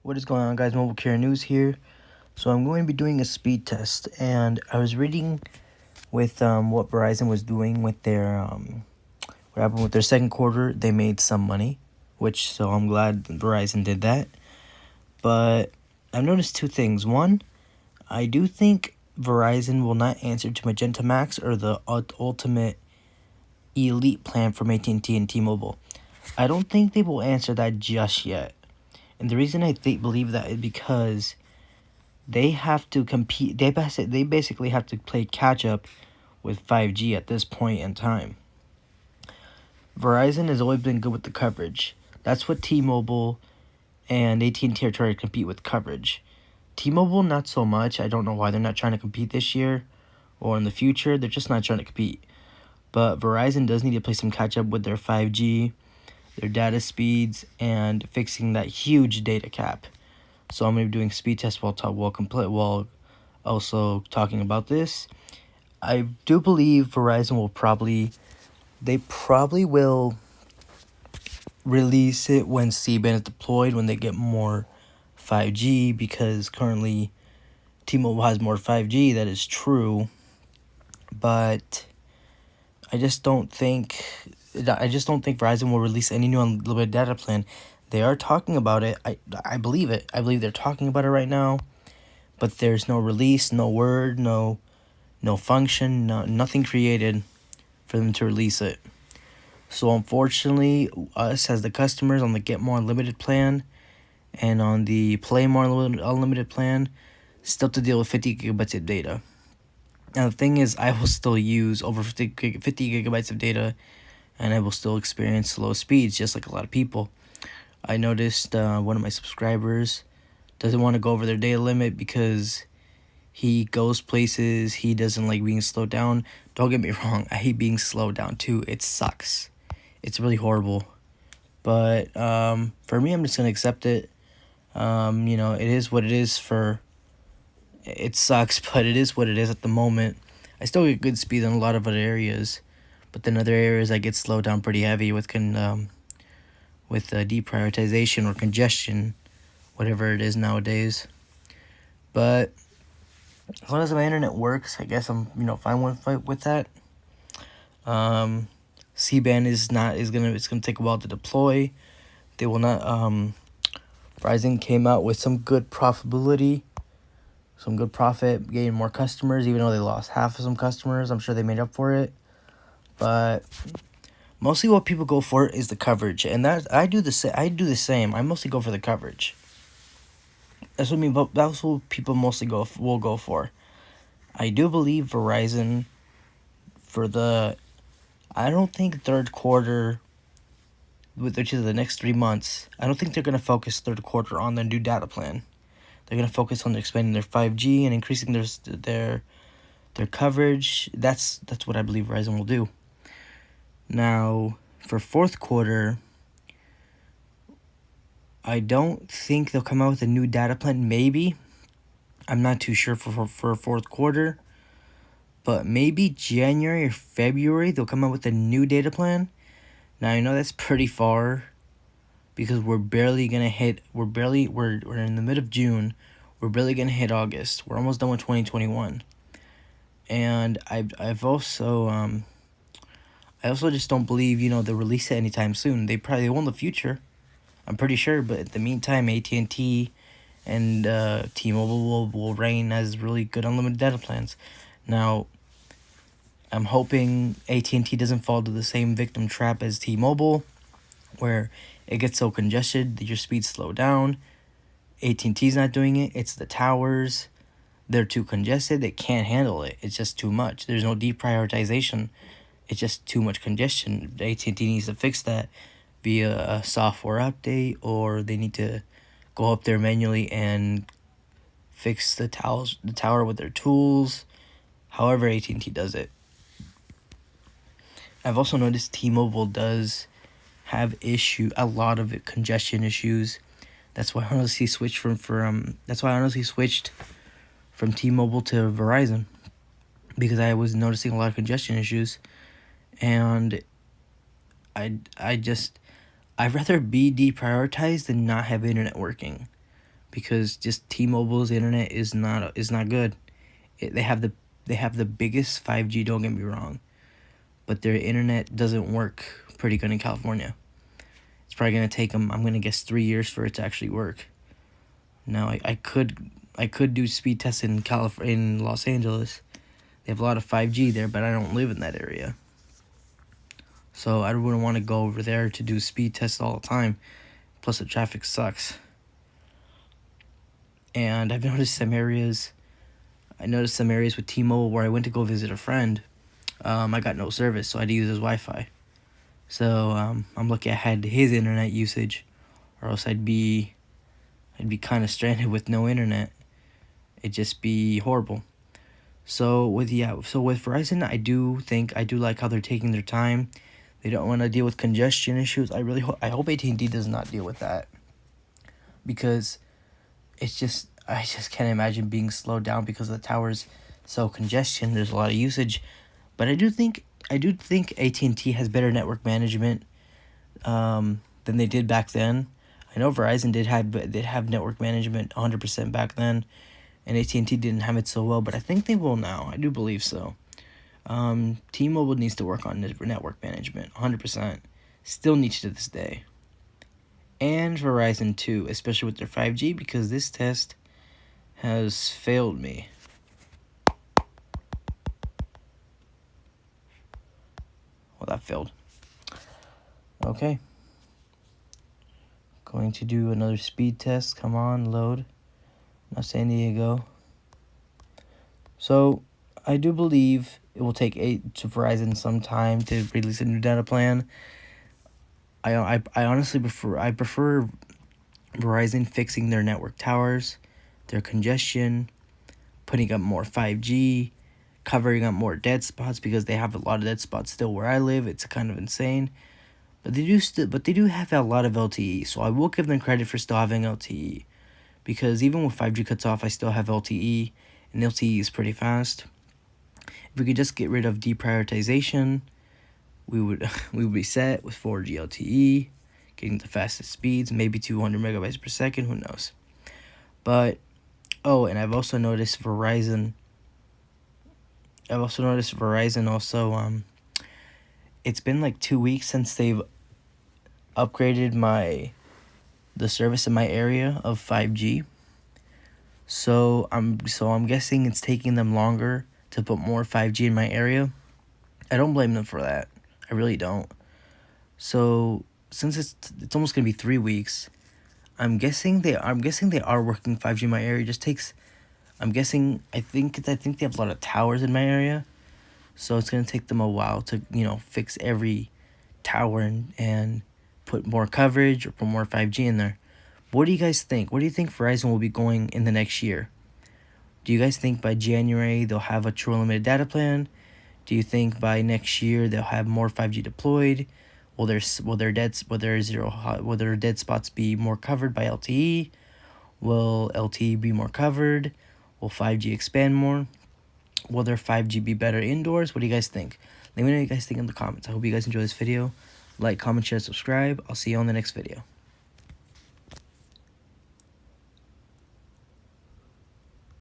What is going on, guys? Mobile Care News here. So I'm going to be doing a speed test, and I was reading with what Verizon was doing with their what happened with their second quarter. They made some money, so I'm glad Verizon did that. But I've noticed two things. One, I do think Verizon will not answer to Magenta Max or the ultimate elite plan from AT&T and T-Mobile. I don't think they will answer that just yet. And the reason I believe that is because they have to compete. They basically have to play catch up with 5G at this point in time. Verizon has always been good with the coverage. That's what T-Mobile and AT&T are trying to compete with coverage. T-Mobile, not so much. I don't know why they're not trying to compete this year or in the future. They're just not trying to compete. But Verizon does need to play some catch up with their 5G, their data speeds, and fixing that huge data cap. So I'm going to be doing speed tests while also talking about this. I do believe Verizon will probably will release it when C-band is deployed, when they get more 5G, because currently T-Mobile has more 5G. That is true, but I just don't think Verizon will release any new unlimited data plan. They are talking about it. I believe it. I believe they're talking about it right now, but there's no release, no word, no function, nothing created for them to release it. So unfortunately, us as the customers on the Get More Unlimited plan and on the Play More Unlimited plan, still to deal with 50 gigabytes of data. Now the thing is, I will still use over 50 gigabytes of data, and I will still experience slow speeds just like a lot of people. I noticed one of my subscribers doesn't want to go over their data limit because he goes places, he doesn't like being slowed down. Don't get me wrong, I hate being slowed down too. It sucks. It's really horrible. But for me, I'm just going to accept it. It is what it is. It sucks, but it is what it is at the moment. I still get good speed in a lot of other areas, but then other areas I get slowed down pretty heavy with deprioritization or congestion, whatever it is nowadays. But as long as my internet works, I guess I'm fine with that. C-band it's gonna take a while to deploy. They will not. Verizon came out with some good profitability, some good profit, getting more customers, even though they lost half of some customers. I'm sure they made up for it, but mostly what people go for is the coverage, and that I do the same. I mostly go for the coverage. That's what people mostly will go for. I do believe Verizon I don't think third quarter, which is the next 3 months, I don't think they're going to focus third quarter on their new data plan. They're going to focus on expanding their 5G and increasing their coverage. That's what I believe Verizon will do. Now, for fourth quarter, I don't think they'll come out with a new data plan. Maybe. I'm not too sure for fourth quarter. But maybe January or February they'll come out with a new data plan. Now I know that's pretty far, because we're in the mid of June. We're barely gonna hit August. We're almost done with 2021. And I also just don't believe they'll release it anytime soon. They will in the future, I'm pretty sure. But in the meantime, AT&T and T-Mobile will reign as really good unlimited data plans. Now, I'm hoping AT&T doesn't fall to the same victim trap as T-Mobile, where it gets so congested that your speeds slow down. AT&T's not doing it. It's the towers. They're too congested. They can't handle it. It's just too much. There's no deprioritization. It's just too much congestion. AT&T needs to fix that via a software update, or they need to go up there manually and fix the tower with their tools. However AT&T does it. I've also noticed T-Mobile does have a lot of congestion issues. That's why I honestly switched from T-Mobile to Verizon, because I was noticing a lot of congestion issues, and I'd rather be deprioritized than not have internet working. because just T-Mobile's internet is not good. They have the biggest 5G. Don't get me wrong, but their internet doesn't work pretty good in California. It's probably gonna take them, I'm gonna guess, 3 years for it to actually work. Now I could do speed tests in Los Angeles. They have a lot of 5G there, but I don't live in that area. So I wouldn't want to go over there to do speed tests all the time. Plus the traffic sucks. And I've noticed some areas. With T-Mobile where I went to go visit a friend. I got no service, so I had to use his Wi-Fi. So I'm lucky I had his internet usage, or else I'd be kind of stranded with no internet. It'd just be horrible. So with Verizon, I do like how they're taking their time. They don't want to deal with congestion issues. I hope AT&T does not deal with that, because I just can't imagine being slowed down because the tower's so congestion. There's a lot of usage, but I do think AT&T has better network management than they did back then. I know Verizon did have network management 100% back then, and AT&T didn't have it so well, but I think they will now. I do believe so. T-Mobile needs to work on network management 100%. Still needs to this day. And Verizon too, especially with their 5G, because this test has failed me. Well, that failed. Okay. Going to do another speed test. Come on, load. Now San Diego. So I do believe it will take Verizon some time to release a new data plan. I honestly prefer Verizon fixing their network towers, their congestion, putting up more 5G, covering up more dead spots, because they have a lot of dead spots still where I live. It's kind of insane. But they do have a lot of LTE, so I will give them credit for still having LTE, because even with 5G cuts off, I still have LTE, and LTE is pretty fast. If we could just get rid of deprioritization, we would be set with 4G LTE, getting the fastest speeds, maybe 200 megabytes per second, who knows. But and I've also noticed Verizon also, it's been like 2 weeks since they've upgraded the service in my area of 5G. So I'm guessing it's taking them longer to put more 5G in my area. I don't blame them for that. I really don't. So since it's almost gonna be 3 weeks, I'm guessing they are working 5G in my area. It just takes. I think they have a lot of towers in my area, so it's gonna take them a while to fix every tower and put more coverage or put more 5G in there. What do you guys think? Where do you think Verizon will be going in the next year? Do you guys think by January they'll have a true unlimited data plan? Do you think by next year they'll have more 5G deployed? Will their dead spots be more covered by LTE? Will LTE be more covered? Will 5G expand more? Will their 5G be better indoors? What do you guys think? Let me know what you guys think in the comments. I hope you guys enjoy this video. Like, comment, share, subscribe. I'll see you on the next video.